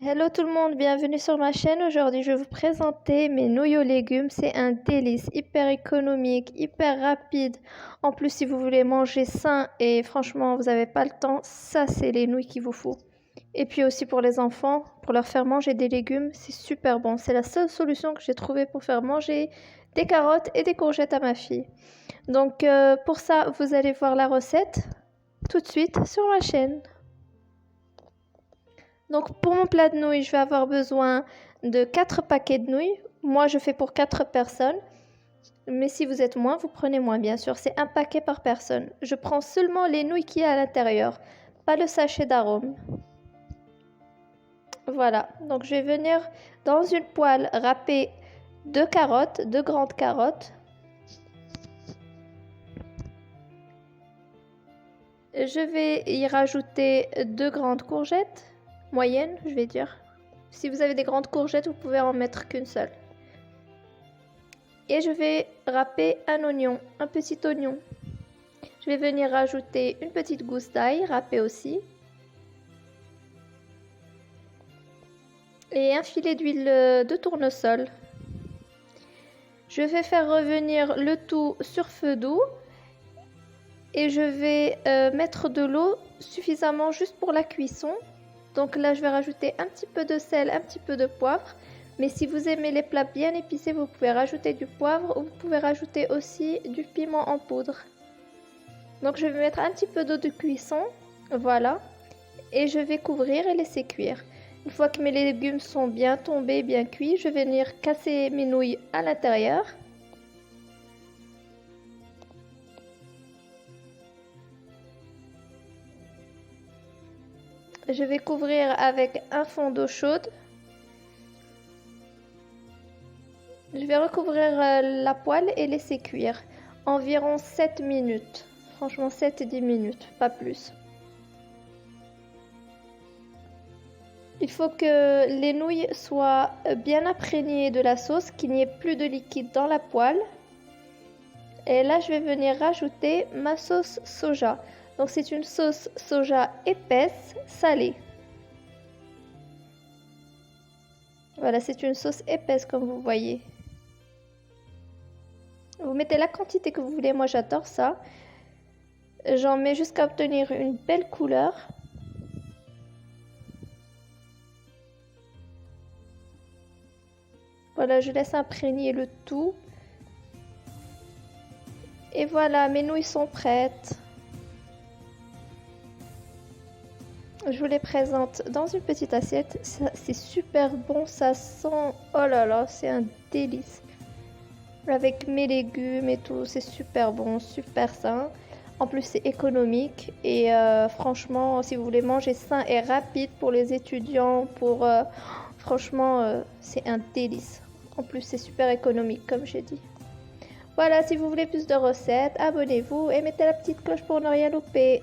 Hello tout le monde, bienvenue sur ma chaîne. Aujourd'hui, je vais vous présenter mes nouilles aux légumes. C'est un délice, hyper économique, hyper rapide. En plus, si vous voulez manger sain et franchement, vous n'avez pas le temps, ça, c'est les nouilles qu'il vous faut. Et puis aussi pour les enfants, pour leur faire manger des légumes, c'est super bon. C'est la seule solution que j'ai trouvée pour faire manger des carottes et des courgettes à ma fille. Donc pour ça, vous allez voir la recette tout de suite sur ma chaîne. Donc pour mon plat de nouilles, je vais avoir besoin de 4 paquets de nouilles. Moi, je fais pour 4 personnes. Mais si vous êtes moins, vous prenez moins, bien sûr. C'est un paquet par personne. Je prends seulement les nouilles qui y a à l'intérieur, pas le sachet d'arôme. Voilà, donc je vais venir dans une poêle râper 2 carottes, 2 grandes carottes. Je vais y rajouter 2 grandes courgettes, moyennes, je vais dire. Si vous avez des grandes courgettes, vous pouvez en mettre qu'une seule. Et je vais râper un oignon, un petit oignon. Je vais venir rajouter une petite gousse d'ail, râpée aussi. Et un filet d'huile de tournesol. Je vais faire revenir le tout sur feu doux. Et je vais mettre de l'eau suffisamment juste pour la cuisson. Donc là, je vais rajouter un petit peu de sel, un petit peu de poivre. Mais si vous aimez les plats bien épicés, vous pouvez rajouter du poivre ou vous pouvez rajouter aussi du piment en poudre. Donc je vais mettre un petit peu d'eau de cuisson, voilà. Et je vais couvrir et laisser cuire. Une fois que mes légumes sont bien tombés, bien cuits, je vais venir casser mes nouilles à l'intérieur. Je vais couvrir avec un fond d'eau chaude. Je vais recouvrir la poêle et laisser cuire environ 7 minutes. Franchement 7-10 minutes, pas plus. Il faut que les nouilles soient bien imprégnées de la sauce, qu'il n'y ait plus de liquide dans la poêle. Et là, je vais venir rajouter ma sauce soja. Donc c'est une sauce soja épaisse, salée. Voilà, c'est une sauce épaisse comme vous voyez. Vous mettez la quantité que vous voulez, moi j'adore ça. J'en mets jusqu'à obtenir une belle couleur. Voilà, je laisse imprégner le tout. Et voilà, mes nouilles sont prêtes. Je vous les présente dans une petite assiette. C'est super bon, ça sent... Oh là là, c'est un délice. Avec mes légumes et tout, c'est super bon, super sain. En plus, c'est économique et franchement, si vous voulez manger sain et rapide pour les étudiants, franchement, c'est un délice. En plus, c'est super économique, comme j'ai dit. Voilà, si vous voulez plus de recettes, abonnez-vous et mettez la petite cloche pour ne rien louper.